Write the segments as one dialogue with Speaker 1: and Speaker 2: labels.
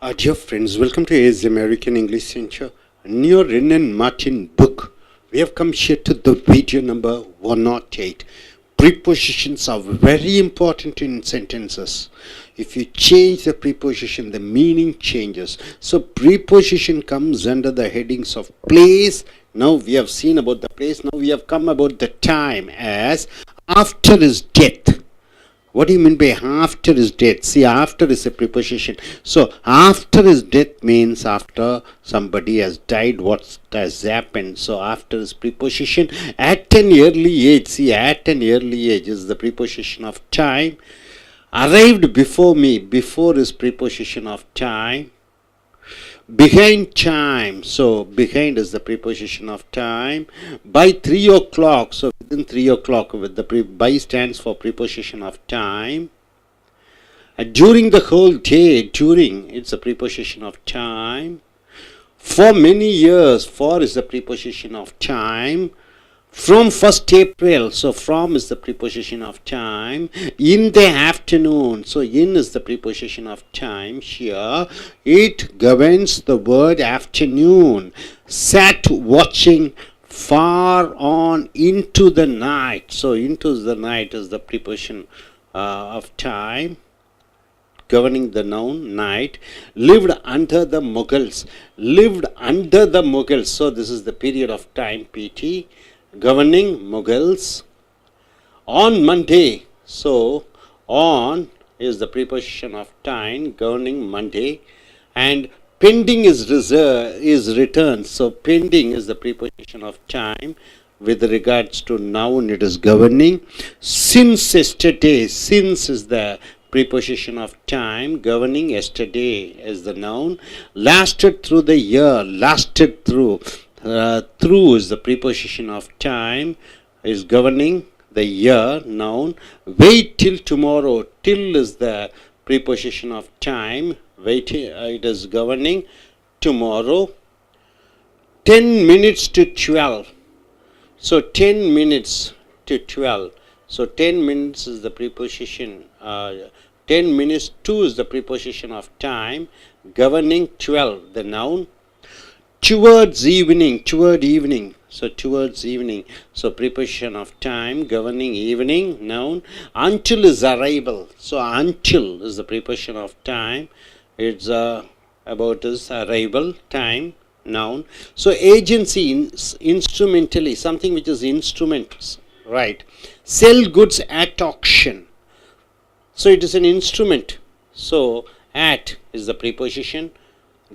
Speaker 1: Dear friends, welcome to AS American English Center. Near Ren and Martin book. We have come here to the video number 108. Prepositions are very important in sentences. If you change the preposition, the meaning changes. So preposition comes under the headings of place. Now we have seen about the place. Now we have come about the time as after his death. What do you mean by after his death? See, after is a preposition. So, after his death means after somebody has died, what has happened. So, after is preposition. At an early age, see, at an early age is the preposition of time. Arrived before me, before is preposition of time. Behind time, so behind is the preposition of time. By 3 o'clock, so within 3 o'clock, with the by stands for preposition of time. During the whole day, during, it's a preposition of time. For many years, for is the preposition of time. From 1st April, so from is the preposition of time. In the afternoon, so in is the preposition of time here. It governs the word afternoon. Sat watching far on into the night. So into the night is the preposition of time, governing the noun night. Lived under the Mughals. Lived under the Mughals. So this is the period of time, PT. Governing Mughals. On Monday, so on is the preposition of time, governing Monday. And pending is returned, so pending is the preposition of time. With regards to noun, it is governing. Since yesterday, since is the preposition of time, governing yesterday is the noun. Lasted through the year, lasted through. Through is the preposition of time, is governing the year, noun. Wait till tomorrow, till is the preposition of time, wait, it is governing tomorrow. 10 minutes to 12, so 10 minutes to 12, so 10 minutes is the preposition, 10 minutes to is the preposition of time, governing 12, the noun. Towards evening, toward evening, so towards evening, so preposition of time, governing evening, noun. Until is arrival, so until is the preposition of time, it's about his arrival, time, noun. So agency, instrumentally, something which is instruments, right? Sell goods at auction, so it is an instrument. So at is the preposition,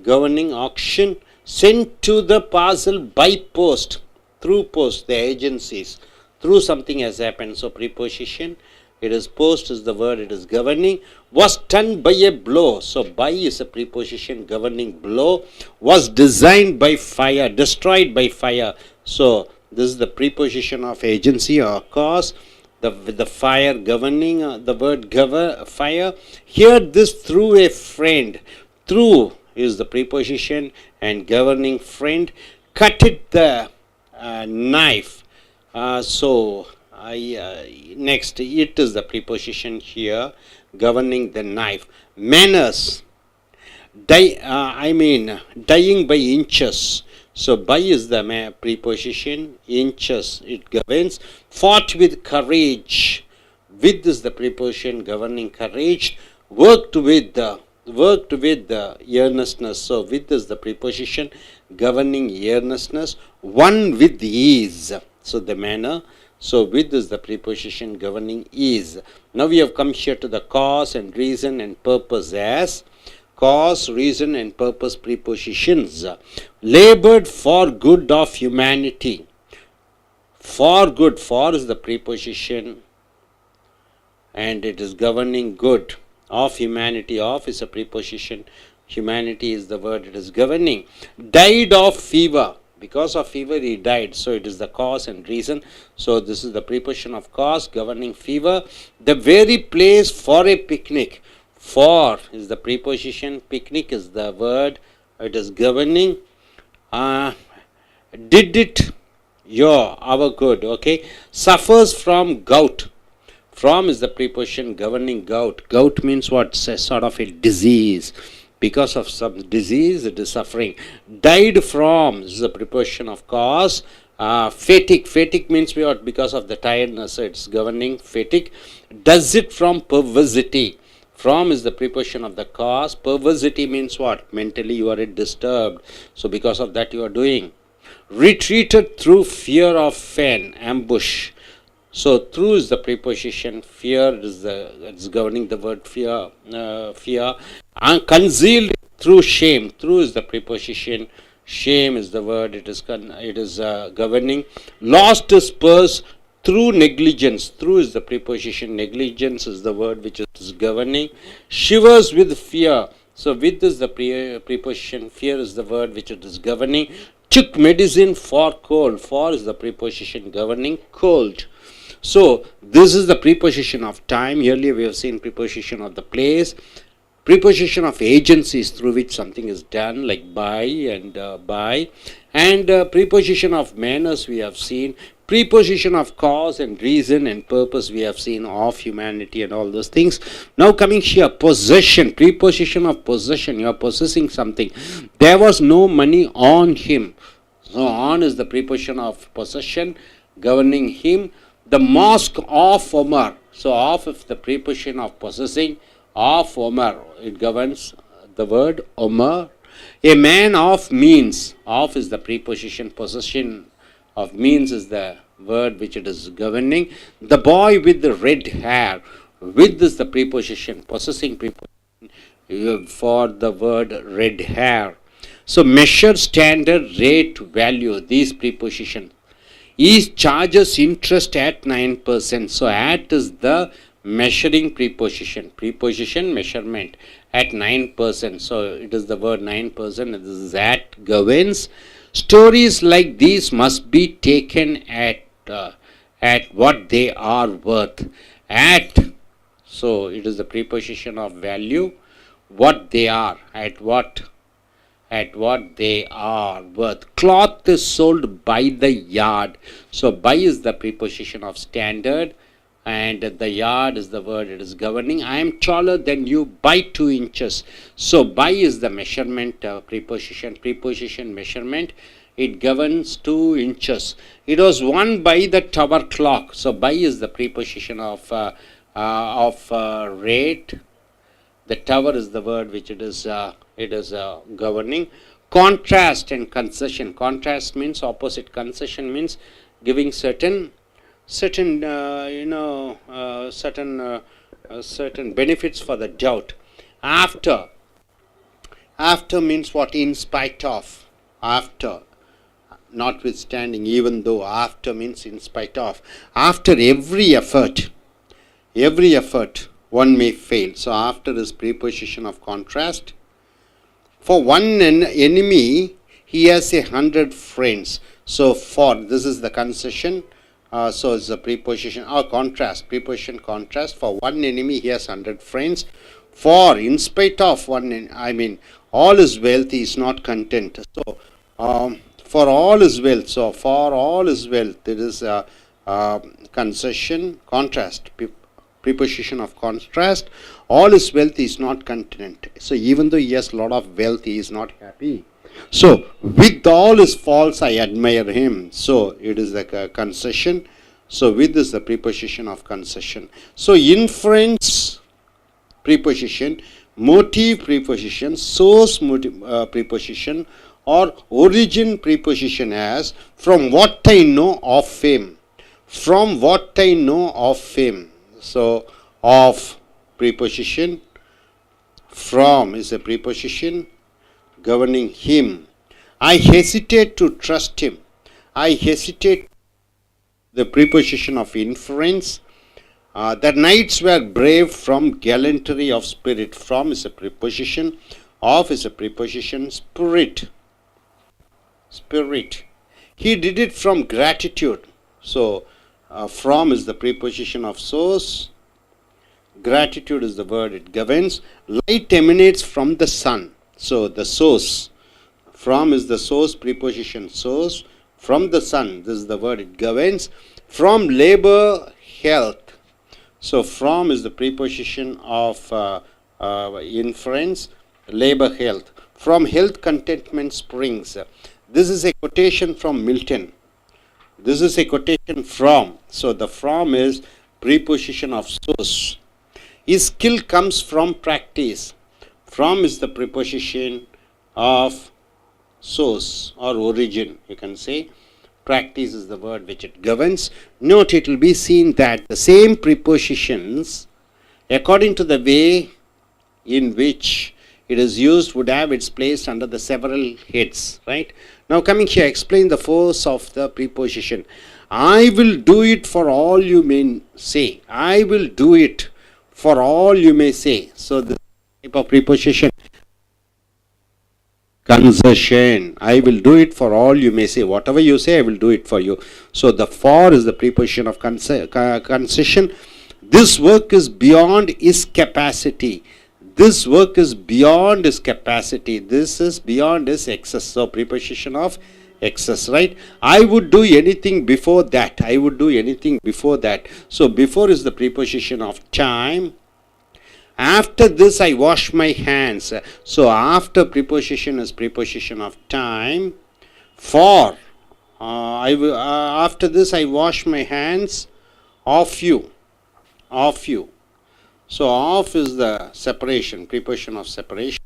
Speaker 1: governing auction. Sent to the parcel by post, through post, the agencies, through something has happened. So preposition, it is post is the word, it is governing. Was stunned by a blow, so by is a preposition, governing blow. Was designed by fire, destroyed by fire, so this is the preposition of agency or cause. The fire, governing the word fire. Here this through a friend, through is the preposition and governing friend. Cut it the knife, next it is the preposition here, governing the knife. Manners, dying by inches, so by is the preposition, inches it governs. Fought with courage, with is the preposition, governing courage. Worked with the earnestness, so with is the preposition, governing earnestness. One with ease, so the manner, so with is the preposition, governing ease. Now we have come here to the cause and reason and purpose as cause, reason and purpose prepositions. Labored for good of humanity, for good, for is the preposition and it is governing good. Of humanity, of is a preposition, humanity is the word, it is governing. Died of fever, because of fever he died, so it is the cause and reason. So this is the preposition of cause, governing fever. The very place for a picnic, for is the preposition, picnic is the word, it is governing. Did it our good, okay. Suffers from gout, From is the preposition governing gout. Gout means what? A sort of a disease. Because of some disease, it is suffering. Died from is the preposition of cause. Fatigue. Fatigue means what? Because of the tiredness, so it's governing fatigue. Does it from perversity. From is the preposition of the cause. Perversity means what? Mentally you are disturbed. So because of that you are doing. Retreated through fear of fen, ambush. So through is the preposition. Fear is it's governing the word fear. Fear. And concealed through shame. Through is the preposition. Shame is the word. It is governing. Lost his purse through negligence. Through is the preposition. Negligence is the word which is governing. Shivers with fear. So with is the preposition. Fear is the word which it is governing. Took medicine for cold. For is the preposition governing cold. So this is the preposition of time. Earlier we have seen preposition of the place. Preposition of agencies through which something is done, like by and by. And preposition of manners we have seen. Preposition of cause and reason and purpose we have seen, of humanity and all those things. Now coming here, possession. Preposition of possession. You are possessing something. There was no money on him. So on is the preposition of possession governing him. The mosque of Omar. So of is the preposition of possessing. Of Omar. It governs the word Omar. A man of means. Of is the preposition. Possession of means is the word which it is governing. The boy with the red hair. With is the preposition. Possessing preposition for the word red hair. So measure, standard, rate, value. These prepositions. He charges interest at 9%. So at is the measuring preposition. Preposition measurement at 9%. So it is the word 9%. This is at governs. Stories like these must be taken at what they are worth. At. So it is the preposition of value. What they are. At what they are worth. Cloth is sold by the yard. So by is the preposition of standard and the yard is the word it is governing. I am taller than you by 2 inches. So by is the measurement preposition. Preposition measurement. It governs 2 inches. It was won by the tower clock. So by is the preposition of rate. The tower is the word which it is governing. Contrast and concession. Contrast means opposite. Concession means giving certain benefits for the doubt. After means what? In spite of. After, notwithstanding, even though. After means in spite of. After every effort one may fail. So after is preposition of contrast. For one enemy, he has 100 friends. So for, this is the concession. So it's a preposition or contrast. Preposition contrast. For one enemy, he has 100 friends. For, in spite of one, all his wealth, he is not content. So for all his wealth. So for all his wealth, there is a concession, contrast. Preposition of contrast. All his wealth is not content. So even though he has a lot of wealth, he is not happy. So with all his faults, I admire him. So it is like a concession. So with is the preposition of concession. So inference preposition, motive preposition, source preposition, or origin preposition as from what I know of him. From what I know of him. So of preposition, from is a preposition governing him. I hesitate to trust him. I hesitate, the preposition of inference. The knights were brave from gallantry of spirit. From is a preposition. Of is a preposition. Spirit. Spirit. He did it from gratitude. So from is the preposition of source. Gratitude is the word it governs. Light emanates from the sun. So the source. From is the source, preposition source. From the sun, this is the word it governs. From labor, health. So from is the preposition of inference. labor health. From health contentment springs. This is a quotation from Milton. This is a quotation from. So the from is preposition of source. His skill comes from practice. From is the preposition of source or origin, you can say. Practice is the word which it governs. Note, it will be seen that the same prepositions, according to the way in which it is used, would have its place under the several heads, right? Now coming here, explain the force of the preposition. I will do it for all you may say. I will do it for all you may say. So this type of preposition, concession. I will do it for all you may say. Whatever you say, I will do it for you. So the for is the preposition of concession. This work is beyond his capacity. This work is beyond his capacity. This is beyond his excess. So preposition of excess, right? I would do anything before that. I would do anything before that. So before is the preposition of time. After this I wash my hands. So after preposition is preposition of time. For after this I wash my hands of you. Of you. So of is the separation, preposition of separation.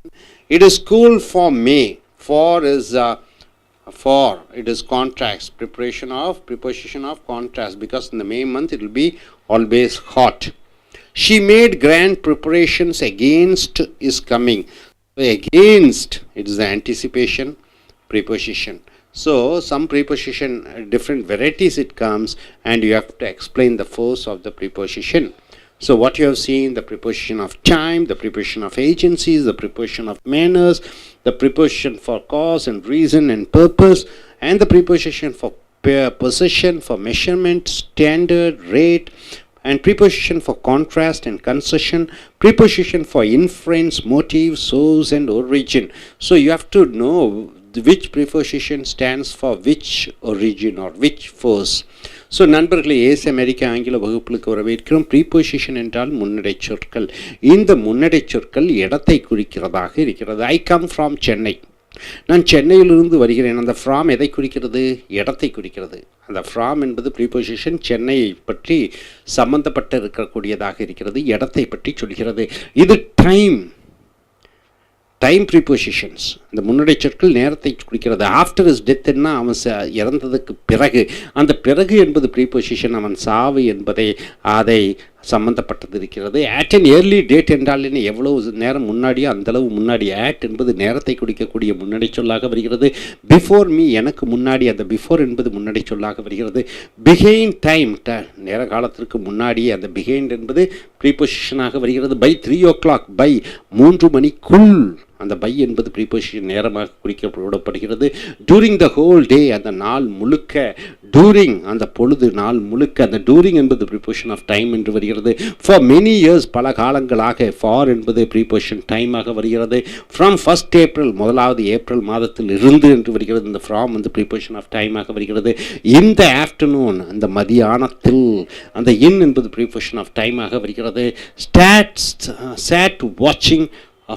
Speaker 1: It is cool for me. For is for. It is contrast, preposition of contrast, because in the May month it will be always hot. She made grand preparations against his coming. Against, it is the anticipation preposition. So some preposition, different varieties it comes, and you have to explain the force of the preposition. So what you have seen, the preposition of time, the preposition of agencies, the preposition of manners, the preposition for cause and reason and purpose, and the preposition for position, for measurement, standard, rate, and preposition for contrast and concession, preposition for inference, motive, source, and origin. So you have to know which preposition stands for which origin or which force. So நண்பர்களே, ace அமெரிக்க ஆங்கில வகுப்புகளுக்கு வரவேற்கிறோம். Preposition என்றால் முன்னடை சொற்கள். இந்த முன்னடை சொற்கள் இடத்தை குறிக்கிறதாக இருக்கிறது. I come from Chennai. நான் சென்னையிலிருந்து வருகிறேன். அந்த ஃப்ராம் எதை குறிக்கிறது? இடத்தை குறிக்கிறது. அந்த ஃப்ராம் என்பது ப்ரீபொசிஷன் சென்னையை பற்றி சம்பந்தப்பட்டு இருக்கக்கூடியதாக இருக்கிறது, இடத்தை பற்றி சொல்கிறது. இது டைம் ப்ரீபொசிஷன்ஸ். இந்த முன்னடை சொற்கள் நேரத்தை குறிக்கிறது. ஆஃப்டர் இஸ் டெத்னா அவன் இறந்ததுக்கு பிறகு, அந்த பிறகு என்பது ப்ரீபொசிஷன், அவன் சாவு என்பதை அதை சம்பந்தப்பட்டது இருக்கிறது. ஆட் அண்ட் ஏர்லி டேட் என்றால் என்ன? எவ்வளவு நேரம் முன்னாடியோ அந்தளவு முன்னாடி. ஆட் என்பது நேரத்தை குறிக்கக்கூடிய முன்னடை சொல்லாக வருகிறது. பிஃபோர் மீ, எனக்கு முன்னாடி, அந்த பிஃபோர் என்பது முன்னடை சொல்லாக வருகிறது. பிஹைண்ட் டைம், நேர காலத்திற்கு முன்னாடியே, அந்த பிஹைண்ட் என்பது ப்ரீபொசிஷனாக வருகிறது. பை 3 o'clock, பை 3 மணிக்குள், அந்த பை என்பது ப்ரீபொசிஷன் நேரமாக குறிக்கப்படப்படுகிறது. டூரிங் த ஹோல் டே, அந்த நாள் முழுக்க. டூரிங், அந்த பொழுது, நாள் முழுக்க. அந்த டூரிங் என்பது ப்ரீபொசிஷன் ஆஃப் டைம் என்று வருகிறது. ஃபார் மெனி இயர்ஸ், பல காலங்களாக. ஃபார் என்பது ப்ரீபொசிஷன் டைமாக வருகிறது. ஃப்ரம் 1st April, முதலாவது ஏப்ரல் மாதத்தில் இருந்து என்று வருகிறது. இந்த ஃப்ராம் வந்து ப்ரீபொசிஷன் ஆஃப் டைமாக வருகிறது. இன் த ஆஃப்டர்நூன், அந்த மதியானத்தில். அந்த இன் என்பது ப்ரீபொசிஷன் ஆஃப் டைமாக வருகிறது. சாட் வாட்சிங்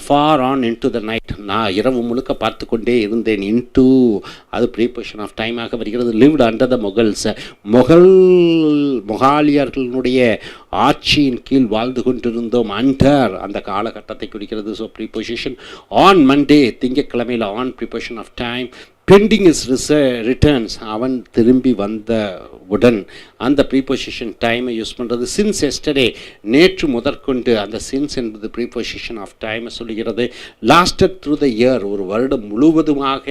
Speaker 1: far on into the night, நான் இரவு முழுக்க பார்த்து கொண்டே இருந்தேன். into, அது ப்ரீபொசிஷன் ஆஃப் டைமாக வருகிறது. lived under the Mughals, முகாலியர்களுடைய ஆட்சியின் கீழ் வாழ்ந்து கொண்டிருந்தோம். அண்டர், அந்த காலகட்டத்தை குறிக்கிறது. So preposition. ஆன் மண்டே, திங்கட்கிழமையில். On preposition of time. Pending his returns, அவன் திரும்பி வந்த உடன், அந்த ப்ரீபொசிஷன் டைமை யூஸ் பண்ணுறது. சின்ஸ் எஸ்டர்டே, நேற்று முதற்கொண்டு. அந்த சின்ஸ் என்பது ப்ரீபொசிஷன் ஆஃப் டைமை சொல்லுகிறது. லாஸ்டட் த்ரூ த இயர், ஒரு வருடம் முழுவதுமாக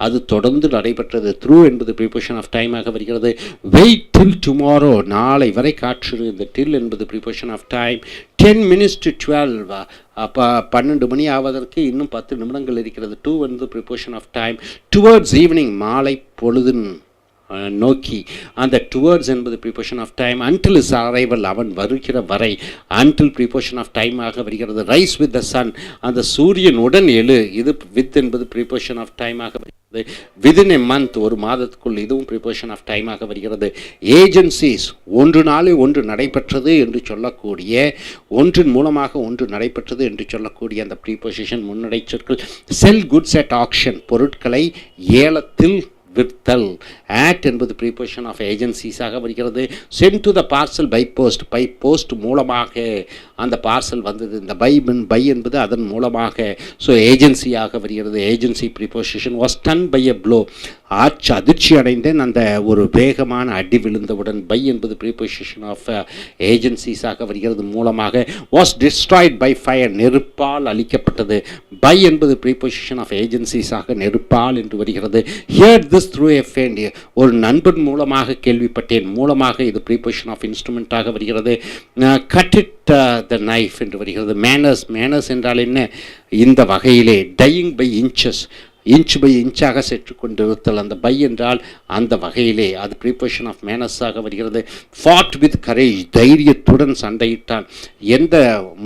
Speaker 1: அது தொடர்ந்து நடைபெற்றது. த்ரூ என்பது ப்ரீபொசிஷன் ஆஃப் டைமாக வருகிறது. வெயிட் டில் டுமாரோ, நாளை வரை காற்று. இந்த டில் என்பது preposition of time. 10 minutes to 12, அப்போ 12 மணி ஆவதற்கு இன்னும் 10 நிமிடங்கள் இருக்கிறது. டூ வந்து preposition of time. Towards evening, மாலை பொழுது நோக்கி. அந்த டுவர்ட்ஸ் என்பது preposition of time. Until his arrival, அவன் வருகிற வரை. அன்டில் ப்ரிப்போஷன் ஆஃப் டைமாக வருகிறது. ரைஸ் வித் த சன், அந்த சூரியனுடன் எழு. இது வித் என்பது ப்ரிப்போஷன் ஆஃப் டைமாக வருகிறது. விதின் எ மந்த், ஒரு மாதத்துக்குள், இதுவும் ப்ரிப்போசிஷன் ஆஃப் டைமாக வருகிறது. ஏஜென்சிஸ், ஒன்று நாளே ஒன்று நடைபெற்றது என்று சொல்லக்கூடிய, ஒன்றின் மூலமாக ஒன்று நடைபெற்றது என்று சொல்லக்கூடிய அந்த ப்ரீபொசிஷன் முன்னடை சொற்கள். செல் குட்ஸ் அட் ஆக்ஷன், பொருட்களை ஏலத்தில் விற்றல். ஆட் என்பது ப்ரீபொசிஷன் ஆஃப் ஏஜென்சிஸாக வருகிறது. Sent to the parcel by post, by post மூலமாக அந்த பார்சல் வந்தது. இந்த பை என்பது அதன் மூலமாக, ஸோ ஏஜென்சியாக வருகிறது. Agency preposition. Was done by a blow, அதிர்ச்சி அடைந்தேன் அந்த ஒரு வேகமான அடி விழுந்தவுடன். பை என்பது ப்ரீபொசிஷன் ஆஃப் ஏஜென்சிஸாக வருகிறது, மூலமாக. வாஸ் டிஸ்ட்ராய்ட் பை ஃபயர், நெருப்பால் அழிக்கப்பட்டது. பை என்பது ப்ரீபொசிஷன் ஆஃப் ஏஜென்சிஸாக நெருப்பால் என்று வருகிறது. Here this through a friend, ஒரு நண்பன் மூலமாக கேள்விப்பட்டேன், மூலமாக இது ப்ரீபொசிஷன் ஆஃப் இன்ஸ்ட்ருமெண்ட்டாக வருகிறது. கட் இட் த நைஃப் என்று வருகிறது. மேனர்ஸ், மேனர்ஸ் என்றால் என்ன? இந்த வகையிலே. Dying by inches, inch by இன்ச்சாக சென்று கொண்டிருத்தல். அந்த பை என்றால் அந்த வகையிலே, அது ப்ரீபொசிஷன் ஆஃப் மேனர்ஸாக வருகிறது. ஃபாட் வித் கரேஜ், தைரியத்துடன் சண்டையிட்டான். எந்த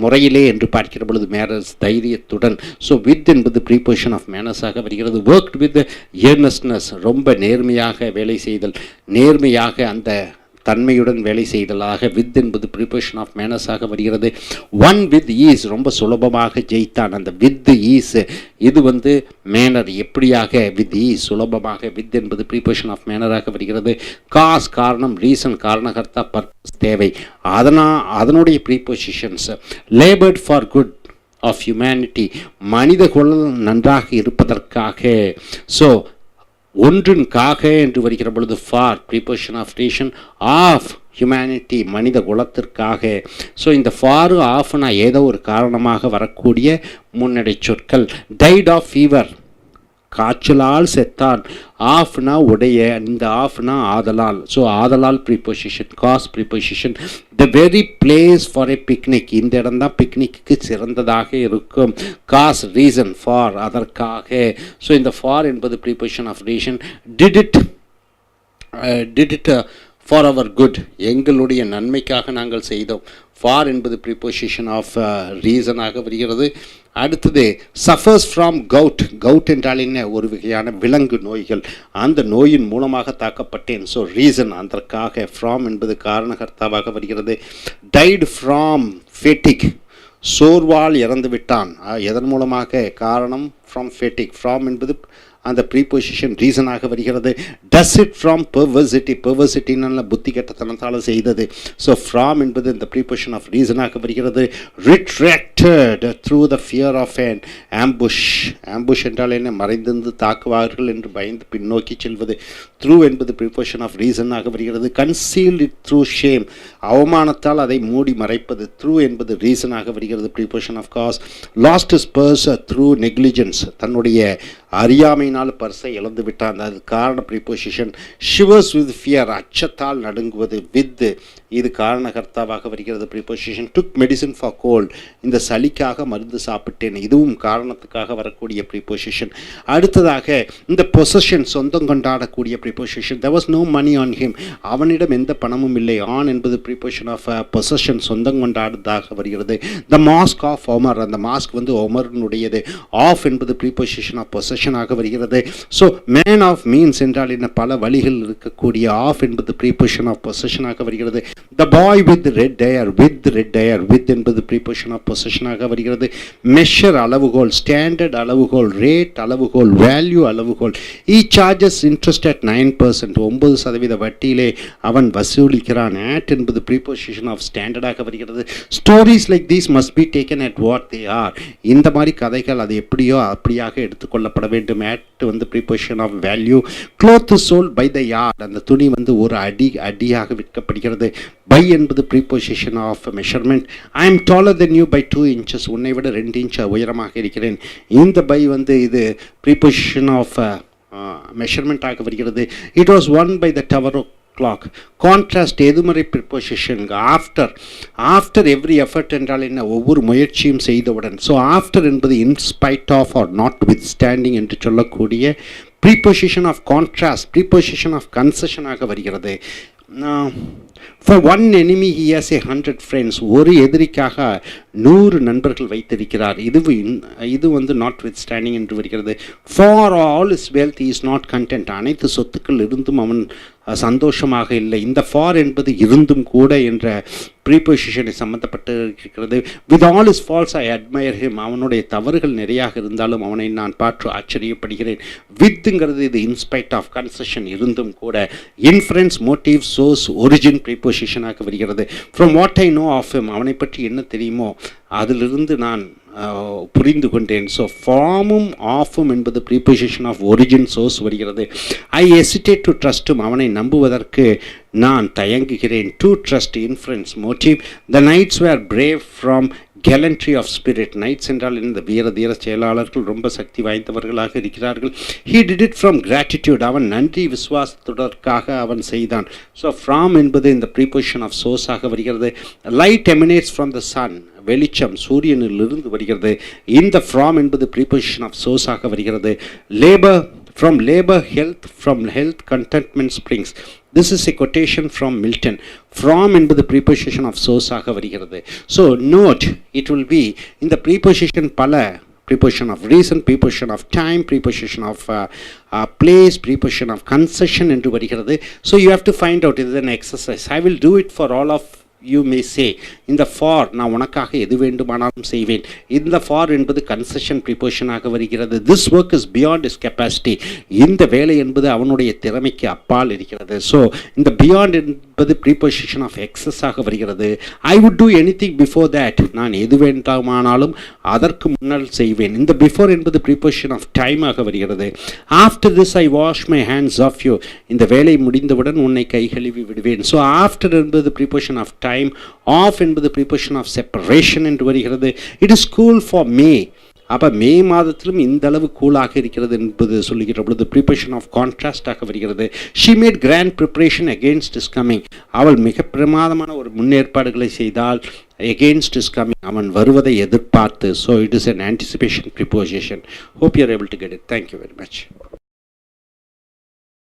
Speaker 1: முறையிலே என்று பார்க்கிற பொழுது மேனர்ஸ், தைரியத்துடன். ஸோ வித் என்பது ப்ரீபொசிஷன் ஆஃப் மேனர்ஸாக வருகிறது. ஒர்க்ட் வித் ஏர்னஸ்னஸ், ரொம்ப நேர்மையாக வேலை செய்தல், நேர்மையாக அந்த தன்மையுடன் வேலை செய்தலாக. வித் என்பது ப்ரிப்பரேஷன் ஆஃப் மேனர்ஸாக வருகிறது. ஒன் வித் ஈஸ், ரொம்ப சுலபமாக ஜெயித்தான். அந்த வித் ஈஸ், இது வந்து மேனர், எப்படியாக? வித் ஈஸ், சுலபமாக. வித் என்பது ப்ரிப்பரேஷன் ஆஃப் மேனராக வருகிறது. காஸ், காரணம். ரீசன், காரணகர்த்தா. பர்பஸ், தேவை. அதனுடைய prepositions. Laboured for good of humanity, மனித குலம் நன்றாக இருப்பதற்காக. ஸோ ஒன்றின்காக என்று வருகிற பொழுது for, preposition of reason. Of humanity, மனித குலத்திற்காக. ஸோ இந்த ஃபாரு ஆஃப்னா ஏதோ ஒரு காரணமாக வரக்கூடிய முன்னடை சொற்கள். டைட் ஆஃப் ஃபீவர், காய்ச்சலால் செத்தான். ஆஃப்னா உடைய, இந்த ஆஃப்னா ஆதலால். ஸோ ஆதலால் preposition. Cause preposition. The very place for a picnic, இந்த இடம் தான் பிக்னிக்கு சிறந்ததாக இருக்கும். Cause, reason. ஃபார், அதற்காக. ஸோ இந்த ஃபார் என்பது preposition of reason. Did it for our good, எங்களுடைய நன்மைக்காக நாங்கள் செய்தோம். ஃபார் என்பது ப்ரீபொசிஷன் ஆஃப் ரீசனாக வருகிறது. அடுத்தது சஃபர்ஸ் ஃப்ரம் கவுட். கவுட் என்றால் என்ன? ஒரு வகையான விலங்கு நோய்கள், அந்த நோயின் மூலமாக தாக்கப்பட்டேன். ஸோ ரீசன், அதற்காக. ஃப்ராம் என்பது காரணகர்த்தாவாக வருகிறது. டைடு ஃப்ராம் ஃபெட்டிக், சோர்வால் இறந்து விட்டான். எதன் மூலமாக? காரணம். ஃப்ரம் ஃபெட்டிக். ஃப்ராம் என்பது அந்த ப்ரீபொசிஷன் ரீசனாக வருகிறது. டஸ் இட் ஃப்ரம் பெர்வர்சிட்டி, பெர்வர்சிட்டின்னு புத்தி கெட்டத்தனத்தால் செய்தது. ஸோ ஃப்ராம் என்பது இந்த ப்ரீபொசிஷன் ஆஃப் ரீசனாக வருகிறது. Retracted through the fear of an ambush. ambush என்றால் என்ன? மறைந்திருந்து தாக்குவார்கள் என்று பயந்து பின்னோக்கி செல்வது. த்ரூ என்பது ப்ரீபொசிஷன் ஆஃப் ரீசனாக வருகிறது. கன்சீல்ட் இட் த்ரூ ஷேம், அவமானத்தால் அதை மூடி மறைப்பது. த்ரூ என்பது ரீசனாக வருகிறது. Preposition of cause. Lost his purse through negligence, தன்னுடைய அறியாமையினால் பர்ஸை இழந்து விட்டான். அது காரண ப்ரீபொசிஷன். ஷிவர்ஸ் வித் ஃபியர், அச்சத்தால் நடுங்குவது. வித், இது காரணகர்த்தாவாக வருகிறது. Preposition. Took medicine for cold, இந்த சளிக்காக மருந்து சாப்பிட்டேன், இதுவும் காரணத்துக்காக வரக்கூடிய ப்ரீபொசிஷன். அடுத்ததாக இந்த பொசஷன், சொந்தம் கொண்டாடக்கூடிய preposition. there was no money on him, அவனிடம் எந்த பணமும் இல்லை. ஆன் என்பது ப்ரீபொசிஷன் ஆஃப் பொசஷன், சொந்தம் கொண்டாடுவதாக வருகிறது. த மாஸ்க் ஆஃப் ஒமர், அந்த மாஸ்க் வந்து ஒமர்னுடையது. ஆஃப் என்பது ப்ரீபொசிஷன் ஆஃப் பொசஷனாக வருகிறது. ஸோ மேன் ஆஃப் மீன்ஸ் என்றால் என்ன? பல வழிகள் இருக்கக்கூடிய. ஆஃப் என்பது ப்ரீபொசிஷன் ஆஃப் பொசஷனாக வருகிறது. The boy with red hair, with red hair, with என்பது ப்ரீபொசிஷன் ஆஃப் பொசஷனாக வருகிறது. மெஷர், அளவுகோல். ஸ்டாண்டர்ட், அளவுகோல். ரேட், அளவுகோல். வேல்யூ, அளவுகோல். ஈ சார்ஜஸ் இன்ட்ரெஸ்ட் அட் 9%, 9% வட்டியிலே அவன் வசூலிக்கிறான். ஆட் என்பது ப்ரீபொசிஷன் ஆஃப் ஸ்டாண்டர்டாக வருகிறது. Stories like these must be taken at what they are, இந்த மாதிரி கதைகள் அது எப்படியோ அப்படியாக எடுத்துக்கொள்ளப்பட வேண்டும். ஆட் வந்து preposition of value. Cloth sold by the yard, அந்த துணி வந்து ஒரு அடியாக விற்கப்படுகிறது. பை என்பது preposition of measurement. I am taller than you by 2 inches, உன்னை விட 2 inch உயரமாக இருக்கிறேன். இந்த பை வந்து இது ப்ரீபொசிஷன் ஆஃப் மெஷர்மெண்ட்டாக வருகிறது. It was one by the tower clock. Contrast, எதிர்மறை preposition. After, after every effort என்றால் என்ன? ஒவ்வொரு முயற்சியும் செய்தவுடன். ஸோ ஆஃப்டர் என்பது in spite of or notwithstanding என்று சொல்லக்கூடிய preposition of contrast, preposition of கன்செஷனாக வருகிறது. For one enemy he has 100 friends. ஒரு எதிரிக்காக 100 நண்பர்கள் வைத்திருக்கிறார். இது வந்து notwithstanding என்று வருகிறது. For all his wealth he is not content. அனைத்து சொத்துக்கள் இருந்தும் அவன் சந்தோஷமாக இல்லை. இந்த for என்பது இருந்தும் கூட என்ற ப்ரீபொசிஷனை சம்பந்தப்பட்டு இருக்கிறது. With all his faults I admire him. அவனுடைய தவறுகள் நிறையாக இருந்தாலும் அவனை நான் பார்த்து ஆச்சரியப்படுகிறேன். வித்ங்கிறது இது இன்ஸ்பைட் ஆஃப் கன்செஷன் இருந்தும் கூட இன்ஃபரன்ஸ் மோட்டிவ் சோர்ஸ் ஒரிஜின் ப்ரீபொசிஷனாக வருகிறது. From what I know of him, அவனை பற்றி என்ன தெரியுமோ அதிலிருந்து நான் புரிந்து கொண்டேன். ஸோ ஃபார்மும் ஆஃபும் என்பது ப்ரீபொசிஷன் ஆஃப் ஒரிஜின் சோர்ஸ் வருகிறது. ஐ ஹெசிடேட் டு ட்ரஸ்டும், அவனை நம்புவதற்கு நான் தயங்குகிறேன். To trust inference motive. The knights were brave from gallantry of spirit. Knights என்றால் இந்த வீர தீர செயலாளர்கள் ரொம்ப சக்தி வாய்ந்தவர்களாக இருக்கிறார்கள். He did it from gratitude, அவன் நன்றி விசுவாசத்துடற்காக அவன் செய்தான். ஸோ ஃப்ராம் என்பது இந்த ப்ரீபொசிஷன் ஆஃப் சோர்ஸாக வருகிறது. Light emanates from the Sun, வெளிச்சம் சூரியனிலிருந்து வருகிறது. இந்த ஃப்ராம் என்பது ப்ரீபொசிஷன் ஆஃப் சோர்ஸாக வருகிறது. Labour from labor health, from health contentment springs. This is a quotation from Milton. From என்பது preposition of source ஆக வருகிறது. So note, it will be in the preposition பல preposition of reason, preposition of time, preposition of place, preposition of concession என்று வருகிறது. So you have to find out, it is an exercise. I will do it for all of you may say. இந்த for நான் உனக்காக எது வேண்டுமானாலும் செய்வேன். இந்த for என்பது கன்செஷன் ப்ரிபோஷனாக வருகிறது. this work is beyond his capacity. இந்த வேலை என்பது அவனுடைய திறமைக்கு அப்பால் இருக்கிறது. ஸோ இந்த beyond என்பது ப்ரிபோசிஷன் ஆஃப் எக்ஸஸ் ஆக வருகிறது. I would do anything before that. நான் எது வேண்டுமானாலும் அதற்கு முன்னால் செய்வேன். இந்த before என்பது ப்ரிபோசிஷன் ஆஃப் டைம் ஆக வருகிறது. after this I wash my hands off you. இந்த வேலை முடிந்தவுடன் உன்னை கை கழுவி விடுவேன். ஸோ after என்பது ப்ரிபோசிஷன் ஆஃப் டைம், ஆஃப் என்பது ப்ரிபோசிஷன் ஆஃப் செப்பரேஷன் என்று வருகிறது. இட் இஸ் கூல் ஃபார் மே. அப்போ மே மாதத்திலும் இந்த அளவு கூலாக இருக்கிறது என்பது சொல்லுகிற பொழுது ப்ரிபரேஷன் ஆஃப் கான்ட்ராஸ்டாக வருகிறது. She made grand preparation against his coming. அவள் மிக பிரமாதமான ஒரு முன்னேற்பாடுகளை செய்தால் அகெயின்ஸ்ட் இஸ் கம்மிங், அவன் வருவதை எதிர்பார்த்து. So it is an anticipation preposition. Hope you are able to get it. Thank you very much.